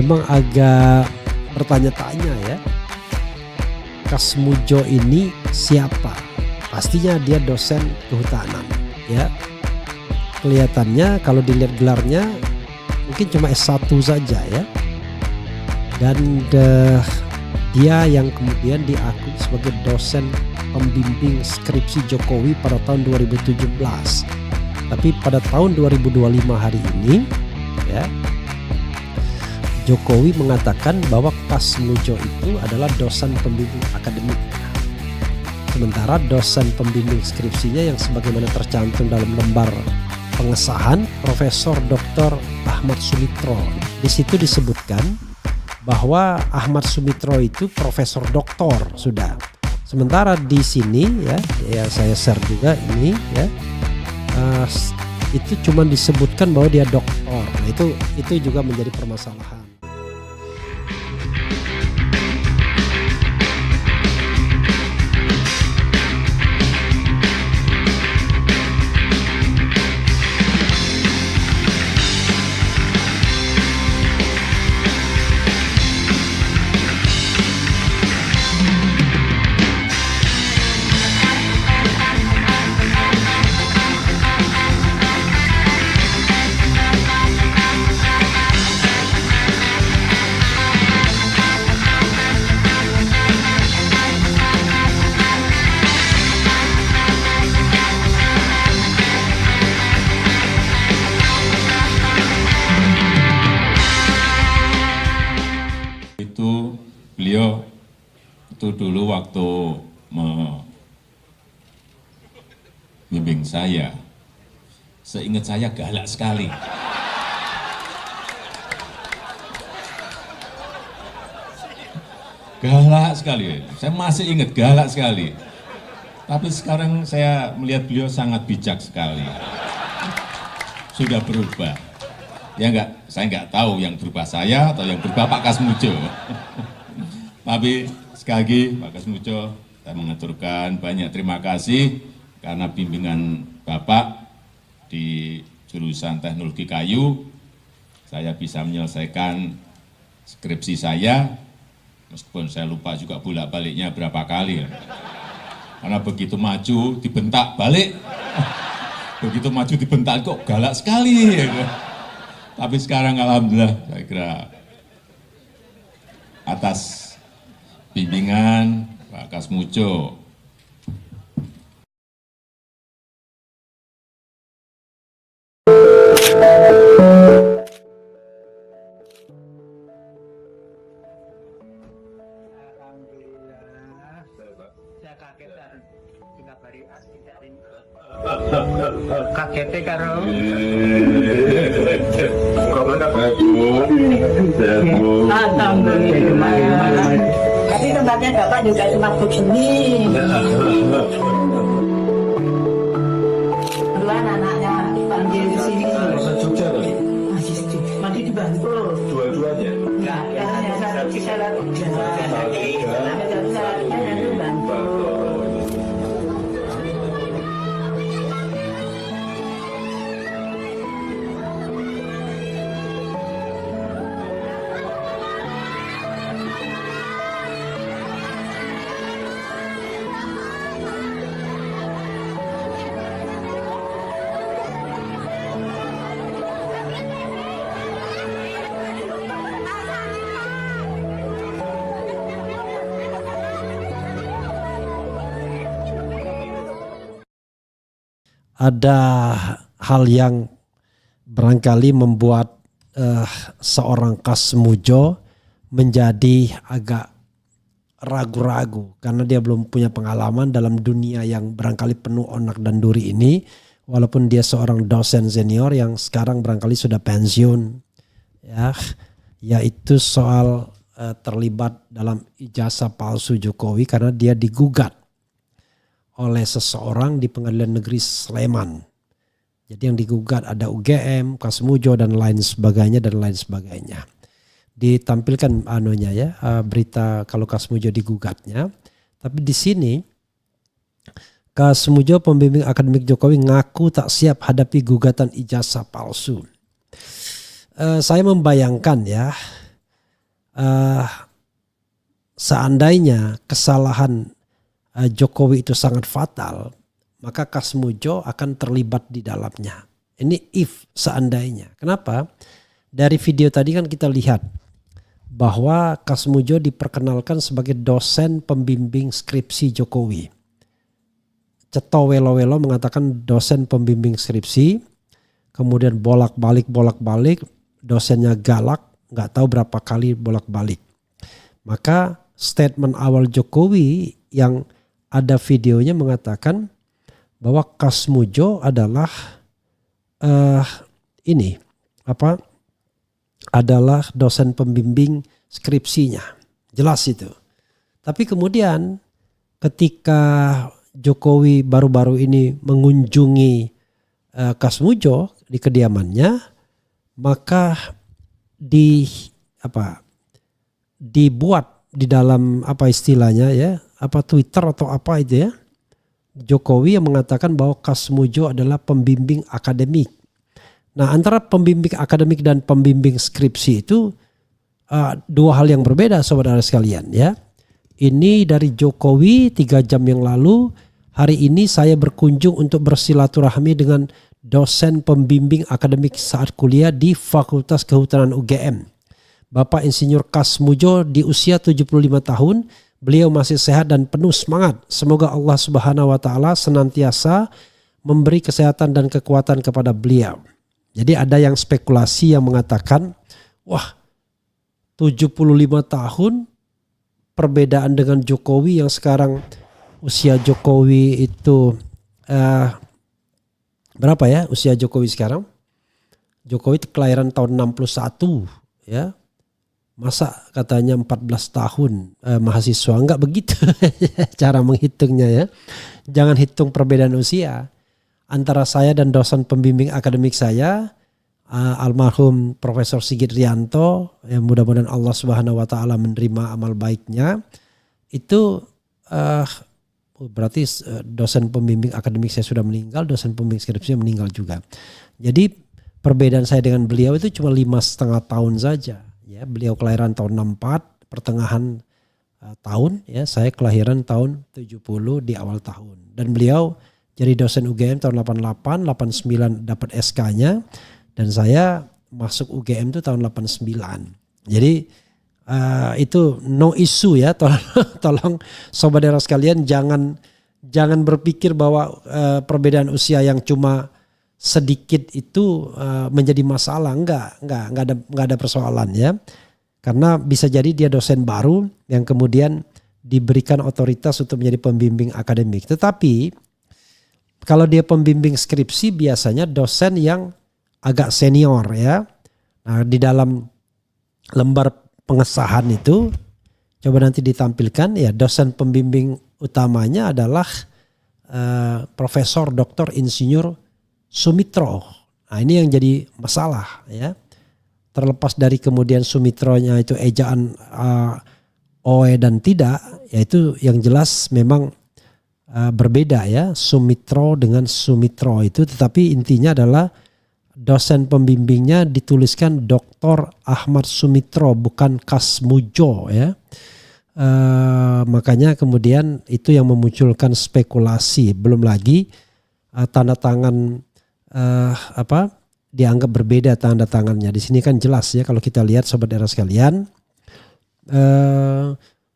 Memang agak bertanya-tanya ya, Kasmujo ini siapa? Pastinya dia dosen kehutanan ya. Kelihatannya kalau dilihat gelarnya mungkin cuma S1 saja ya. Dan dia yang kemudian diakui sebagai dosen pembimbing skripsi Jokowi pada tahun 2017. Tapi pada tahun 2025 hari ini ya, Jokowi mengatakan bahwa Kasmujo itu adalah dosen pembimbing akademik. Sementara dosen pembimbing skripsinya yang sebagaimana tercantum dalam lembar pengesahan Profesor Dr. Ahmad Sumitro. Di situ disebutkan bahwa Ahmad Sumitro itu profesor doktor sudah. Sementara di sini ya saya share juga ini ya, itu cuma disebutkan bahwa dia doktor. Nah, itu juga menjadi permasalahan. Beliau itu dulu waktu membimbing saya, seingat saya galak sekali. Galak sekali, saya masih ingat galak sekali. Tapi sekarang saya melihat beliau sangat bijak sekali. Sudah berubah. Ya saya nggak tahu yang berubah saya atau yang berubah Pak Kasmujo. Tapi sekali lagi Pak Kasmujo, saya mengaturkan banyak terima kasih karena bimbingan Bapak di jurusan teknologi kayu, saya bisa menyelesaikan skripsi saya, meskipun saya lupa juga bolak-baliknya berapa kali. Karena begitu maju dibentak balik, begitu maju dibentak kok galak sekali. Tapi sekarang alhamdulillah saya kira atas bimbingan Pak Kasmujo, alhamdulillah, saya kagetan tinggal bari asli dari kagetnya karo alhamdulillah. Tapi tempatnya Bapak juga cuma begini. Dua anaknya panggil di sini. Masih di Bantul. Dua-duanya? Enggak, yang satu di Salatiga. Satu Salatiga dan itu Bantul. Ada hal yang barangkali membuat seorang Kasmujo menjadi agak ragu-ragu karena dia belum punya pengalaman dalam dunia yang barangkali penuh onak dan duri ini, walaupun dia seorang dosen senior yang sekarang barangkali sudah pensiun ya, yaitu soal terlibat dalam ijazah palsu Jokowi karena dia digugat oleh seseorang di Pengadilan Negeri Sleman. Jadi yang digugat ada UGM, Kasmujo dan lain sebagainya. Ditampilkan berita kalau Kasmujo digugatnya. Tapi di sini Kasmujo pembimbing akademik Jokowi ngaku tak siap hadapi gugatan ijazah palsu. Saya membayangkan ya, seandainya kesalahan Jokowi itu sangat fatal, maka Kasmujo akan terlibat di dalamnya. Ini if seandainya. Kenapa? Dari video tadi kan kita lihat bahwa Kasmujo diperkenalkan sebagai dosen pembimbing skripsi Jokowi. Ceto Welo-Welo mengatakan dosen pembimbing skripsi, kemudian bolak-balik, dosennya galak, nggak tahu berapa kali bolak-balik. Maka statement awal Jokowi yang ada videonya mengatakan bahwa Kasmujo adalah adalah dosen pembimbing skripsinya. Jelas itu. Tapi kemudian ketika Jokowi baru-baru ini mengunjungi Kasmujo di kediamannya, maka dibuat di dalam istilahnya Twitter atau apa itu ya, Jokowi yang mengatakan bahwa Kasmujo adalah pembimbing akademik. Nah, antara pembimbing akademik dan pembimbing skripsi itu dua hal yang berbeda, saudara sekalian ya. Ini dari Jokowi 3 jam yang lalu. Hari ini saya berkunjung untuk bersilaturahmi dengan dosen pembimbing akademik saat kuliah di Fakultas Kehutanan UGM. Bapak Insinyur Kasmujo di usia 75 tahun. Beliau masih sehat dan penuh semangat. Semoga Allah Subhanahu wa taala senantiasa memberi kesehatan dan kekuatan kepada beliau. Jadi ada yang spekulasi yang mengatakan, wah 75 tahun perbedaan dengan Jokowi yang sekarang usia Jokowi itu berapa ya usia Jokowi sekarang? Jokowi kelahiran tahun 61 ya. Masa katanya 14 tahun mahasiswa, enggak begitu cara menghitungnya ya. Jangan hitung perbedaan usia. Antara saya dan dosen pembimbing akademik saya, almarhum Profesor Sigit Rianto, yang mudah-mudahan Allah Subhanahu wa taala menerima amal baiknya. Itu berarti dosen pembimbing akademik saya sudah meninggal, dosen pembimbing skripsi meninggal juga. Jadi perbedaan saya dengan beliau itu cuma 5,5 tahun saja. Ya, beliau kelahiran tahun 64, pertengahan tahun, ya saya kelahiran tahun 70 di awal tahun. Dan beliau jadi dosen UGM tahun 88, 89 dapat SK-nya, dan saya masuk UGM itu tahun 89. Jadi itu no issue ya, tolong saudara sekalian jangan berpikir bahwa perbedaan usia yang cuma sedikit itu menjadi masalah. Enggak ada persoalan ya. Karena bisa jadi dia dosen baru yang kemudian diberikan otoritas untuk menjadi pembimbing akademik. Tetapi kalau dia pembimbing skripsi biasanya dosen yang agak senior ya. Nah, di dalam lembar pengesahan itu coba nanti ditampilkan ya, dosen pembimbing utamanya adalah Profesor Dr. Insinyur Sumitro. Nah, ini yang jadi masalah ya. Terlepas dari kemudian Sumitronya itu ejaan OE dan tidak, yaitu yang jelas memang berbeda ya, Sumitro dengan Sumitro itu, tetapi intinya adalah dosen pembimbingnya dituliskan Dr. Ahmad Sumitro bukan Kasmujo ya. Makanya kemudian itu yang memunculkan spekulasi. Belum lagi tanda tangan dianggap berbeda tanda tangannya. Di sini kan jelas ya kalau kita lihat sobat era sekalian.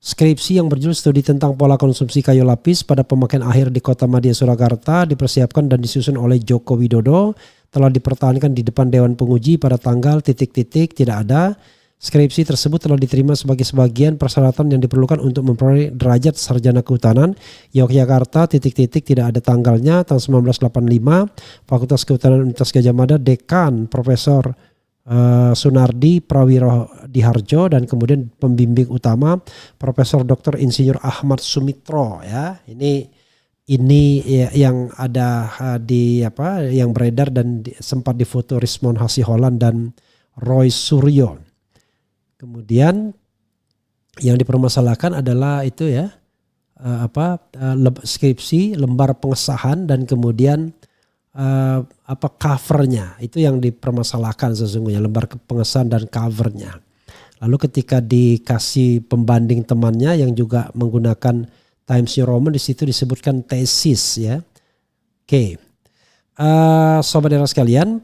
Skripsi yang berjudul Studi tentang Pola Konsumsi Kayu Lapis pada Pemakaian Akhir di Kota Madia Surakarta dipersiapkan dan disusun oleh Joko Widodo, telah dipertahankan di depan Dewan Penguji pada tanggal ... tidak ada. Skripsi tersebut telah diterima sebagai sebagian persyaratan yang diperlukan untuk memperoleh derajat sarjana kehutanan. Yogyakarta ... tidak ada tanggalnya, tahun 1985. Fakultas Kehutanan Universitas Gadjah Mada, Dekan Profesor Sunardi Prawiro Diharjo, dan kemudian pembimbing utama Profesor Dr. Insinyur Ahmad Sumitro ya. Ini yang ada yang beredar dan sempat difoto Rismon Hasiholan dan Roy Suryo. Kemudian yang dipermasalahkan adalah itu ya skripsi, lembar pengesahan, dan kemudian covernya itu yang dipermasalahkan sesungguhnya, lembar pengesahan dan covernya. Lalu ketika dikasih pembanding temannya yang juga menggunakan Times New Roman, di situ disebutkan tesis ya. Oke. Sobat era sekalian,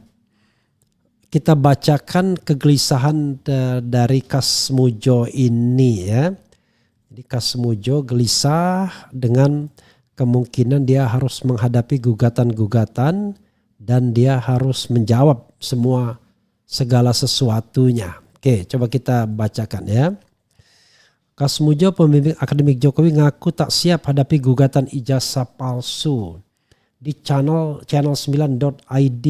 kita bacakan kegelisahan dari Kasmujo ini ya. Jadi Kasmujo gelisah dengan kemungkinan dia harus menghadapi gugatan-gugatan dan dia harus menjawab segala sesuatunya. Oke, coba kita bacakan ya. Kasmujo, pembimbing akademik Jokowi, ngaku tak siap hadapi gugatan ijazah palsu. Di channel 9.id.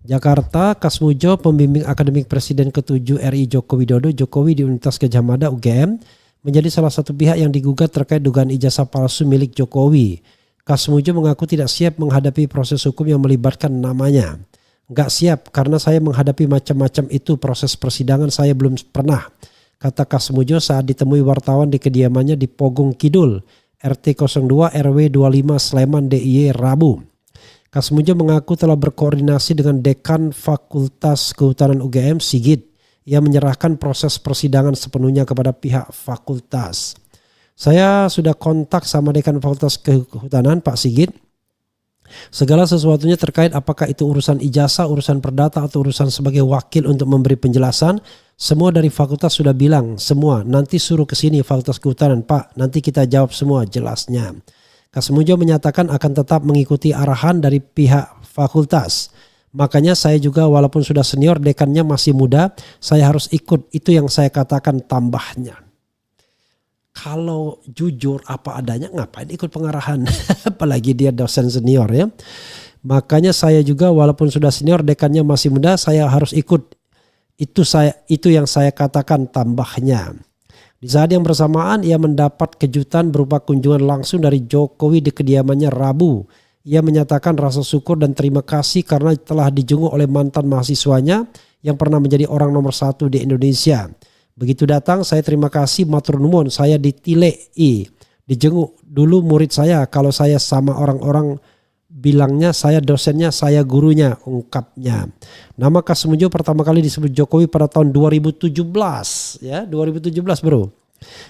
Jakarta, Kasmujo, pembimbing akademik Presiden ke-7 RI Joko Widodo, Jokowi di Universitas Gadjah Mada UGM, menjadi salah satu pihak yang digugat terkait dugaan ijazah palsu milik Jokowi. Kasmujo mengaku tidak siap menghadapi proses hukum yang melibatkan namanya. Nggak siap karena saya menghadapi macam-macam itu, proses persidangan saya belum pernah, kata Kasmujo saat ditemui wartawan di kediamannya di Pogung Kidul, RT 02 RW 25 Sleman DIY Rabu. Kasmujo mengaku telah berkoordinasi dengan Dekan Fakultas Kehutanan UGM Sigit. Ia menyerahkan proses persidangan sepenuhnya kepada pihak fakultas. Saya sudah kontak sama Dekan Fakultas Kehutanan Pak Sigit. Segala sesuatunya terkait apakah itu urusan ijazah, urusan perdata atau urusan sebagai wakil untuk memberi penjelasan. Semua dari fakultas sudah bilang semua, nanti suruh ke sini Fakultas Kehutanan Pak, nanti kita jawab semua jelasnya. Kasmujo menyatakan akan tetap mengikuti arahan dari pihak fakultas. Makanya saya juga walaupun sudah senior, dekannya masih muda, saya harus ikut, itu yang saya katakan tambahnya. Kalau jujur apa adanya ngapain ikut pengarahan, apalagi dia dosen senior ya. Makanya saya juga walaupun sudah senior, dekannya masih muda, saya harus ikut. Itu yang saya katakan tambahnya. Di saat yang bersamaan ia mendapat kejutan berupa kunjungan langsung dari Jokowi di kediamannya Rabu. Ia menyatakan rasa syukur dan terima kasih karena telah dijenguk oleh mantan mahasiswanya yang pernah menjadi orang nomor 1 di Indonesia. Begitu datang saya terima kasih matur nuwun, saya ditilei, dijenguk dulu murid saya, kalau saya sama orang-orang bilangnya saya dosennya, saya gurunya, ungkapnya. Nama Kasmujo pertama kali disebut Jokowi pada tahun 2017 ya, 2017 bro.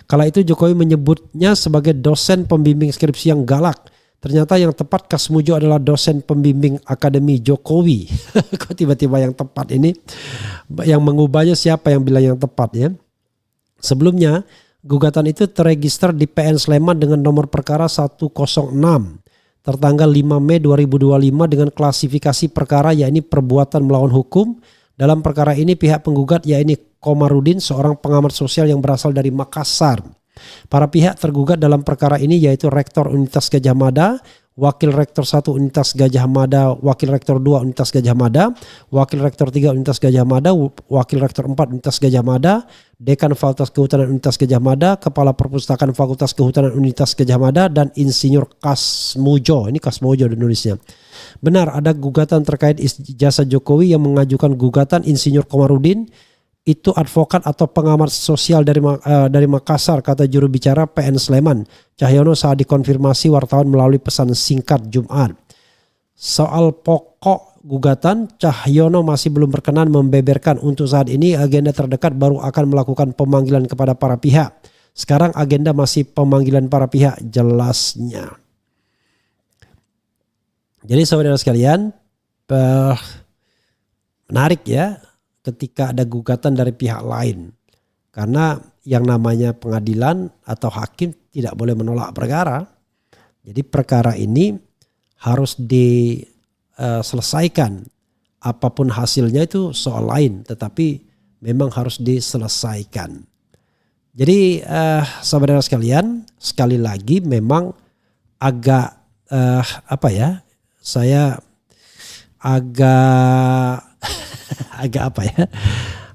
Kala itu Jokowi menyebutnya sebagai dosen pembimbing skripsi yang galak. Ternyata yang tepat Kasmujo adalah dosen pembimbing Akademi Jokowi. Kok tiba-tiba yang tepat ini? Yang mengubahnya siapa yang bilang yang tepat ya? Sebelumnya gugatan itu terregister di PN Sleman dengan nomor perkara 106 tertanggal 5 Mei 2025 dengan klasifikasi perkara yakni perbuatan melawan hukum. Dalam perkara ini pihak penggugat yakni Komarudin, seorang pengamat sosial yang berasal dari Makassar. Para pihak tergugat dalam perkara ini yaitu Rektor Universitas Gadjah Mada, Wakil Rektor 1 Universitas Gadjah Mada, Wakil Rektor 2 Universitas Gadjah Mada, Wakil Rektor 3 Universitas Gadjah Mada, Wakil Rektor 4 Universitas Gadjah Mada, Dekan Fakultas Kehutanan Universitas Gadjah Mada, Kepala Perpustakaan Fakultas Kehutanan Universitas Gadjah Mada, dan Insinyur Kasmujo. Ini Kasmujo nulisnya. Benar ada gugatan terkait ijazah Jokowi yang mengajukan gugatan Insinyur Komarudin. Itu advokat atau pengamat sosial dari Makassar, kata juru bicara PN Sleman Cahyono saat dikonfirmasi wartawan melalui pesan singkat Jumat. Soal pokok gugatan, Cahyono masih belum berkenan membeberkan. Untuk saat ini agenda terdekat baru akan melakukan pemanggilan kepada para pihak. Sekarang agenda masih pemanggilan para pihak, jelasnya. Jadi saudara sekalian, menarik ya ketika ada gugatan dari pihak lain. Karena yang namanya pengadilan atau hakim tidak boleh menolak perkara. Jadi perkara ini harus diselesaikan. Apapun hasilnya itu soal lain, tetapi memang harus diselesaikan. Jadi saudara sekalian, sekali lagi memang agak saya agak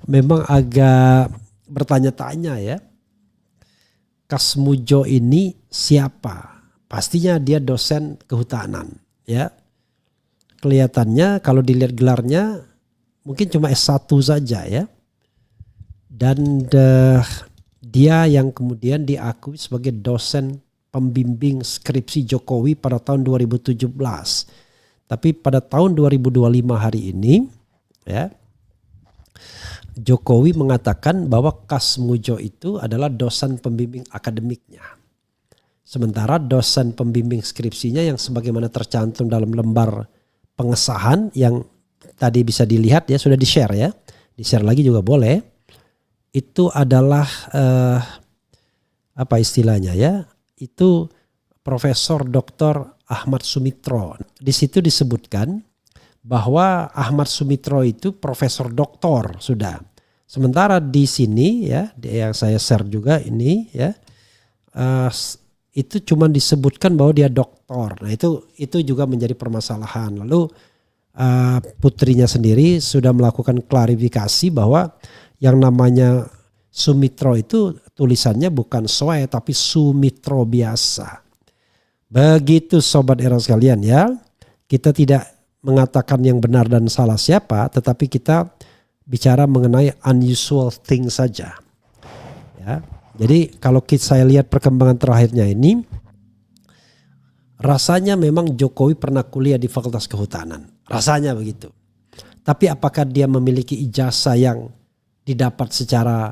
memang agak bertanya-tanya ya. Kasmujo ini siapa? Pastinya dia dosen kehutanan ya. Kelihatannya kalau dilihat gelarnya mungkin cuma S1 saja ya. Dan dia yang kemudian diakui sebagai dosen pembimbing skripsi Jokowi pada tahun 2017. Tapi pada tahun 2025 hari ini ya, Jokowi mengatakan bahwa Kas Mujo itu adalah dosen pembimbing akademiknya. Sementara dosen pembimbing skripsinya yang sebagaimana tercantum dalam lembar pengesahan yang tadi bisa dilihat ya, sudah di-share ya. Di-share lagi juga boleh. Itu adalah apa istilahnya ya? Itu Profesor Dr. Ahmad Sumitro. Di situ disebutkan bahwa Ahmad Sumitro itu profesor doktor sudah. Sementara di sini ya, yang saya share juga ini ya, itu cuma disebutkan bahwa dia doktor. Nah itu juga menjadi permasalahan. Lalu putrinya sendiri sudah melakukan klarifikasi bahwa yang namanya Sumitro itu tulisannya bukan Soe tapi Sumitro biasa. Begitu Sobat Era sekalian ya, kita tidak mengatakan yang benar dan salah siapa, tetapi kita bicara mengenai unusual thing saja. Ya, jadi kalau saya lihat perkembangan terakhirnya ini, rasanya memang Jokowi pernah kuliah di Fakultas Kehutanan, rasanya begitu. Tapi apakah dia memiliki ijazah yang didapat secara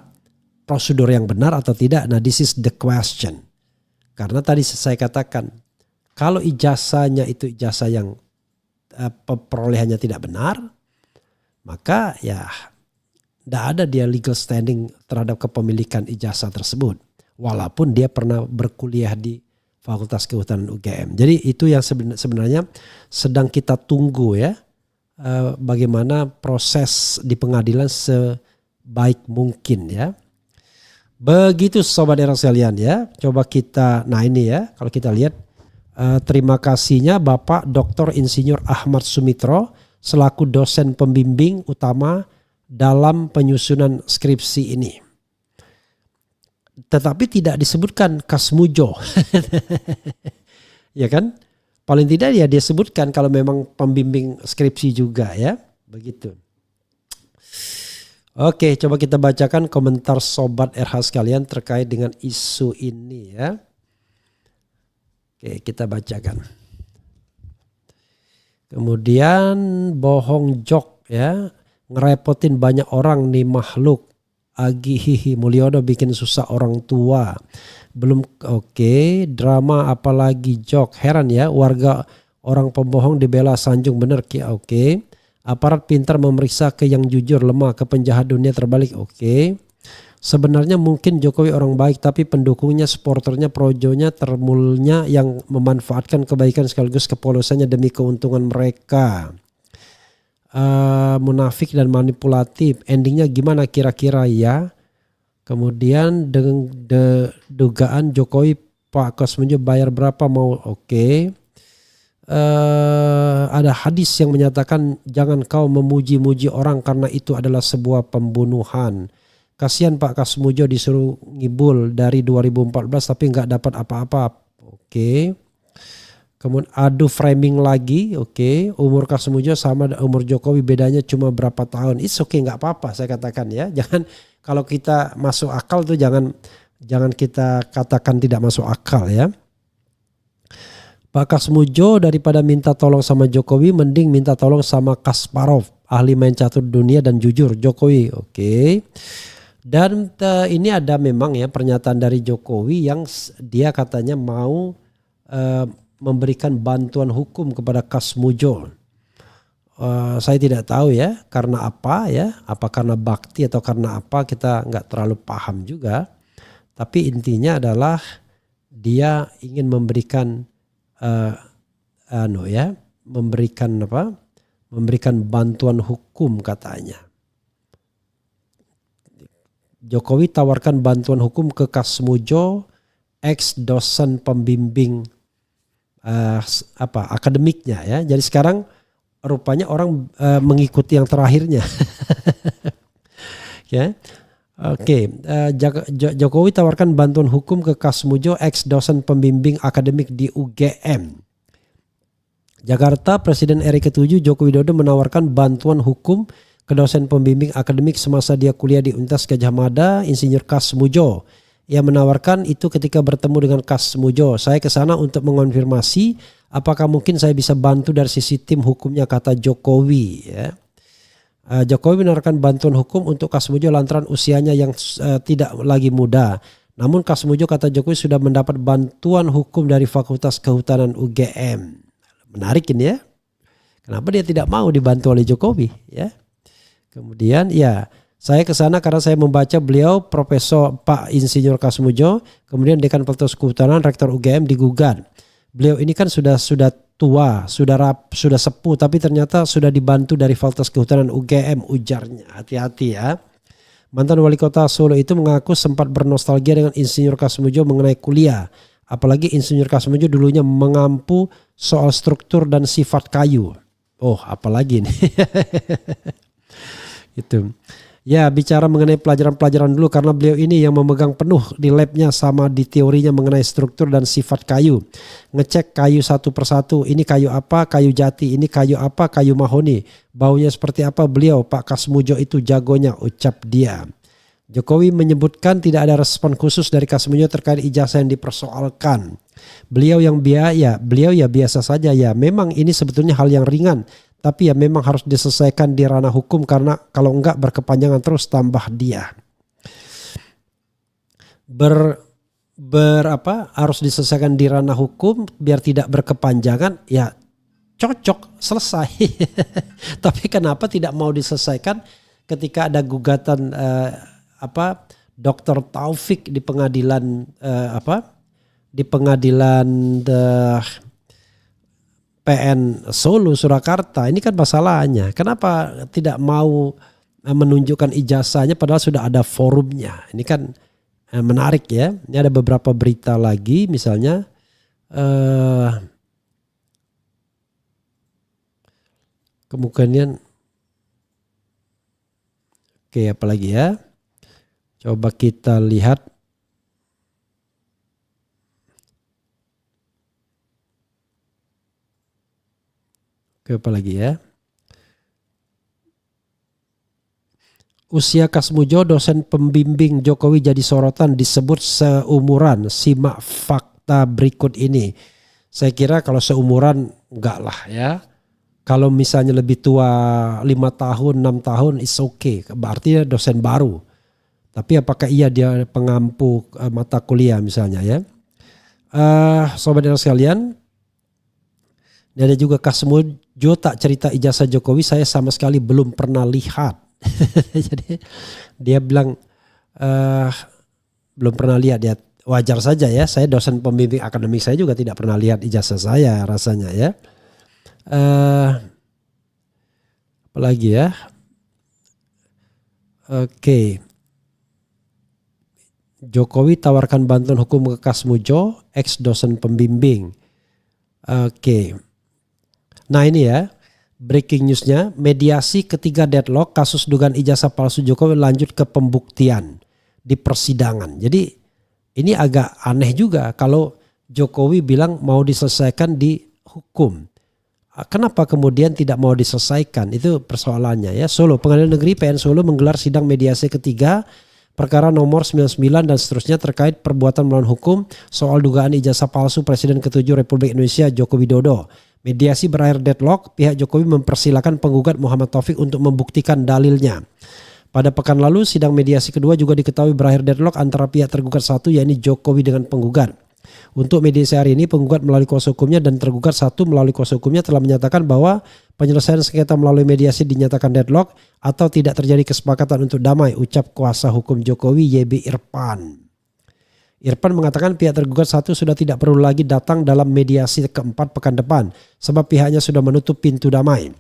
prosedur yang benar atau tidak? Nah, this is the question. Karena tadi saya katakan, kalau ijazahnya itu ijazah yang perolehannya tidak benar, maka ya tidak ada dia legal standing terhadap kepemilikan ijazah tersebut. Walaupun dia pernah berkuliah di Fakultas Kehutanan UGM. Jadi itu yang sebenarnya sedang kita tunggu ya. Bagaimana proses di pengadilan sebaik mungkin ya. Begitu Sobat Era sekalian ya. Coba kita, nah ini ya kalau kita lihat. Terima kasihnya Bapak Dr. Insinyur Ahmad Sumitro selaku dosen pembimbing utama dalam penyusunan skripsi ini. Tetapi tidak disebutkan Kas Mujo. Ya kan? Paling tidak ya dia sebutkan kalau memang pembimbing skripsi juga ya. Begitu. Oke, coba kita bacakan komentar Sobat RH sekalian terkait dengan isu ini ya. Oke, kita bacakan. Kemudian bohong jok ya, ngerepotin banyak orang nih makhluk. Agi hihi Mulyono bikin susah orang tua. Belum oke, drama apalagi jok. Heran ya, warga orang pembohong dibela sanjung bener ki oke. Aparat pintar memeriksa ke yang jujur lemah, ke penjahat dunia terbalik oke. Sebenarnya mungkin Jokowi orang baik tapi pendukungnya, supporternya, projonya, termulnya yang memanfaatkan kebaikan sekaligus kepolosannya demi keuntungan mereka. Munafik dan manipulatif. Endingnya gimana kira-kira ya? Kemudian dengan dugaan Jokowi Pak Kas Mujo bayar berapa mau oke. Ada hadis yang menyatakan jangan kau memuji-muji orang karena itu adalah sebuah pembunuhan. Kasihan Pak Kas Mujo disuruh ngibul dari 2014 tapi nggak dapat apa-apa. Oke. Kemudian adu framing lagi. Oke. Umur Kas Mujo sama umur Jokowi bedanya cuma berapa tahun. It's okay, nggak apa-apa saya katakan ya. Jangan kalau kita masuk akal tuh jangan kita katakan tidak masuk akal ya. Pak Kas Mujo daripada minta tolong sama Jokowi mending minta tolong sama Kasparov, ahli main catur dunia dan jujur Jokowi. Oke. Dan ini ada memang ya pernyataan dari Jokowi yang dia katanya mau memberikan bantuan hukum kepada Kas Mujo. Saya tidak tahu ya karena apa ya, apa karena bakti atau karena apa kita nggak terlalu paham juga. Tapi intinya adalah dia ingin memberikan memberikan bantuan hukum katanya. Jokowi tawarkan bantuan hukum ke Kas Mujo, ex dosen pembimbing akademiknya ya. Jadi sekarang rupanya orang mengikuti yang terakhirnya. Ya. Oke, Jokowi tawarkan bantuan hukum ke Kas Mujo, ex dosen pembimbing akademik di UGM. Jakarta, Presiden RI ke-7 Joko Widodo menawarkan bantuan hukum ke dosen pembimbing akademik semasa dia kuliah di Universitas Gadjah Mada, Insinyur Kas Mujo. Ia menawarkan itu ketika bertemu dengan Kas Mujo. Saya ke sana untuk mengonfirmasi apakah mungkin saya bisa bantu dari sisi tim hukumnya, kata Jokowi. Ya. Jokowi menawarkan bantuan hukum untuk Kasmujo lantaran usianya yang tidak lagi muda. Namun Kasmujo, kata Jokowi, sudah mendapat bantuan hukum dari Fakultas Kehutanan UGM. Menarik ini ya. Kenapa dia tidak mau dibantu oleh Jokowi ya? Kemudian ya, saya ke sana karena saya membaca beliau Profesor Pak Insinyur Kasmujo, kemudian Dekan Fakultas Kehutanan, Rektor UGM digugat. Beliau ini kan sudah tua, sudah sepuh, tapi ternyata sudah dibantu dari Fakultas Kehutanan UGM, ujarnya. Hati-hati ya. Mantan wali kota Solo itu mengaku sempat bernostalgia dengan Insinyur Kasmujo mengenai kuliah. Apalagi Insinyur Kasmujo dulunya mengampu soal struktur dan sifat kayu. Oh, apalagi nih. Itu. Ya, bicara mengenai pelajaran-pelajaran dulu karena beliau ini yang memegang penuh di labnya sama di teorinya mengenai struktur dan sifat kayu. Ngecek kayu satu persatu, ini kayu apa, kayu jati, ini kayu apa, kayu mahoni. Baunya seperti apa, beliau Pak Kasmujo itu jagonya, ucap dia. Jokowi menyebutkan tidak ada respon khusus dari Kasmujo terkait ijazah yang dipersoalkan. Beliau ya biasa saja ya. Memang ini sebetulnya hal yang ringan. Tapi ya memang harus diselesaikan di ranah hukum karena kalau enggak berkepanjangan terus, tambah dia. Harus diselesaikan di ranah hukum biar tidak berkepanjangan, ya cocok, selesai. Tapi kenapa tidak mau diselesaikan ketika ada gugatan Dr. Taufik di pengadilan PN Solo Surakarta. Ini kan masalahnya. Kenapa tidak mau menunjukkan ijazahnya padahal sudah ada forumnya. Ini kan menarik ya. Ini ada beberapa berita lagi misalnya. Kemungkinan. Oke, apa lagi ya. Coba kita lihat. Apa lagi ya? Usia Kasmujo, dosen pembimbing Jokowi jadi sorotan, disebut seumuran. Simak fakta berikut ini. Saya kira kalau seumuran enggak lah ya. Kalau misalnya lebih tua 5 tahun, 6 tahun is okay. Berarti dia dosen baru. Tapi apakah dia pengampu mata kuliah misalnya ya. Sobat sekalian. Dan ada juga Kasmujo tak cerita ijazah Jokowi, saya sama sekali belum pernah lihat. Jadi dia bilang belum pernah lihat. Ya wajar saja ya, saya dosen pembimbing akademik, saya juga tidak pernah lihat ijazah saya rasanya ya. Apalagi ya. Oke. Jokowi tawarkan bantuan hukum ke Kasmujo, ex dosen pembimbing. Oke. Nah ini ya, breaking newsnya, mediasi ketiga deadlock kasus dugaan ijazah palsu Jokowi lanjut ke pembuktian di persidangan. Jadi ini agak aneh juga kalau Jokowi bilang mau diselesaikan di hukum. Kenapa kemudian tidak mau diselesaikan? Itu persoalannya ya. Solo, Pengadilan Negeri PN Solo menggelar sidang mediasi ketiga perkara nomor 99 dan seterusnya terkait perbuatan melawan hukum soal dugaan ijazah palsu Presiden ke-7 Republik Indonesia Joko Widodo. Mediasi berakhir deadlock, pihak Jokowi mempersilahkan penggugat Muhammad Taufik untuk membuktikan dalilnya. Pada pekan lalu, sidang mediasi kedua juga diketahui berakhir deadlock antara pihak tergugat satu, yakni Jokowi dengan penggugat. Untuk mediasi hari ini, penggugat melalui kuasa hukumnya dan tergugat satu melalui kuasa hukumnya telah menyatakan bahwa penyelesaian sengketa melalui mediasi dinyatakan deadlock atau tidak terjadi kesepakatan untuk damai, ucap kuasa hukum Jokowi YB Irfan. Irfan mengatakan pihak tergugat satu sudah tidak perlu lagi datang dalam mediasi keempat pekan depan sebab pihaknya sudah menutup pintu damai.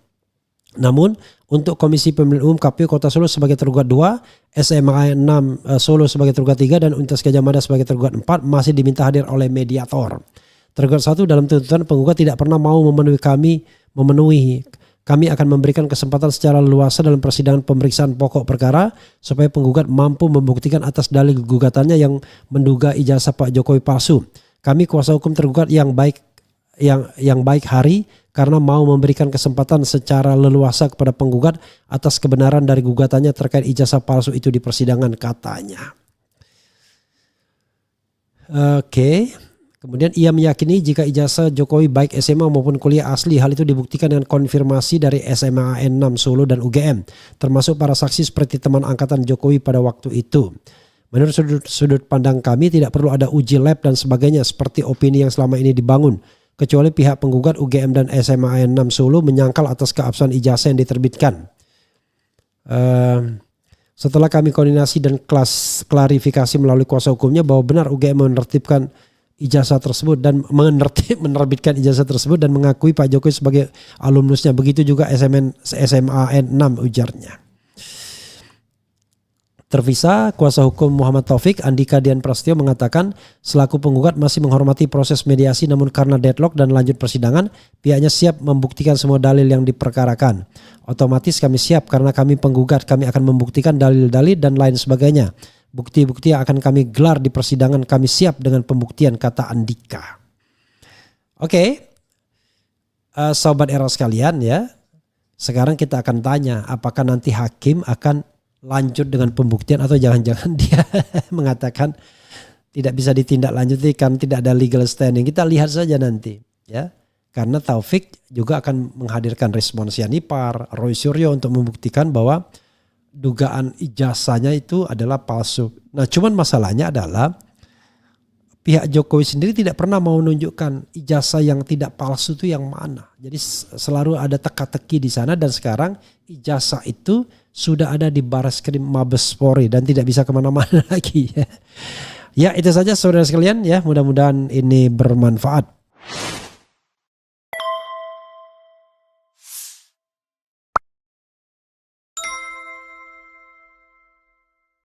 Namun untuk Komisi Pemilihan Umum KPU Kota Solo sebagai tergugat 2, SMA 6 Solo sebagai tergugat 3 dan Universitas Gadjah Mada sebagai tergugat 4 masih diminta hadir oleh mediator. Tergugat 1 dalam tuntutan penggugat tidak pernah mau memenuhi kami akan memberikan kesempatan secara luasa dalam persidangan pemeriksaan pokok perkara supaya penggugat mampu membuktikan atas dalil gugatannya yang menduga ijazah Pak Jokowi palsu. Kami kuasa hukum tergugat yang baik hari karena mau memberikan kesempatan secara leluasa kepada penggugat atas kebenaran dari gugatannya terkait ijazah palsu itu di persidangan, katanya. Oke. Kemudian ia meyakini jika ijazah Jokowi baik SMA maupun kuliah asli, hal itu dibuktikan dengan konfirmasi dari SMAN 6 Solo dan UGM, termasuk para saksi seperti teman angkatan Jokowi pada waktu itu. Menurut sudut pandang kami tidak perlu ada uji lab dan sebagainya seperti opini yang selama ini dibangun, kecuali pihak penggugat UGM dan SMAN 6 Solo menyangkal atas keabsahan ijazah yang diterbitkan. Setelah kami koordinasi dan klarifikasi melalui kuasa hukumnya bahwa benar UGM menertibkan ijazah tersebut dan menerbitkan ijazah tersebut dan mengakui Pak Jokowi sebagai alumnusnya. Begitu juga SMAN 6, ujarnya. Terpisah, kuasa hukum Muhammad Taufik, Andika Dian Prasetyo mengatakan selaku penggugat masih menghormati proses mediasi, namun karena deadlock dan lanjut persidangan, pihaknya siap membuktikan semua dalil yang diperkarakan. Otomatis kami siap karena kami penggugat, kami akan membuktikan dalil-dalil dan lain sebagainya. Bukti-bukti yang akan kami gelar di persidangan, kami siap dengan pembuktian, kata Andika. Oke, sobat era sekalian ya, sekarang kita akan tanya apakah nanti hakim akan lanjut dengan pembuktian atau jangan-jangan dia mengatakan tidak bisa ditindaklanjuti kan tidak ada legal standing. Kita lihat saja nanti ya. Karena Taufik juga akan menghadirkan respons Yanipar, Roy Suryo untuk membuktikan bahwa dugaan ijazahnya itu adalah palsu. Nah, cuman masalahnya adalah pihak Jokowi sendiri tidak pernah mau menunjukkan ijazah yang tidak palsu itu yang mana. Jadi selalu ada teka-teki di sana dan sekarang ijazah itu sudah ada di Barreskrim Mabes Polri dan tidak bisa kemana-mana lagi. Ya itu saja saudara sekalian ya, mudah-mudahan ini bermanfaat.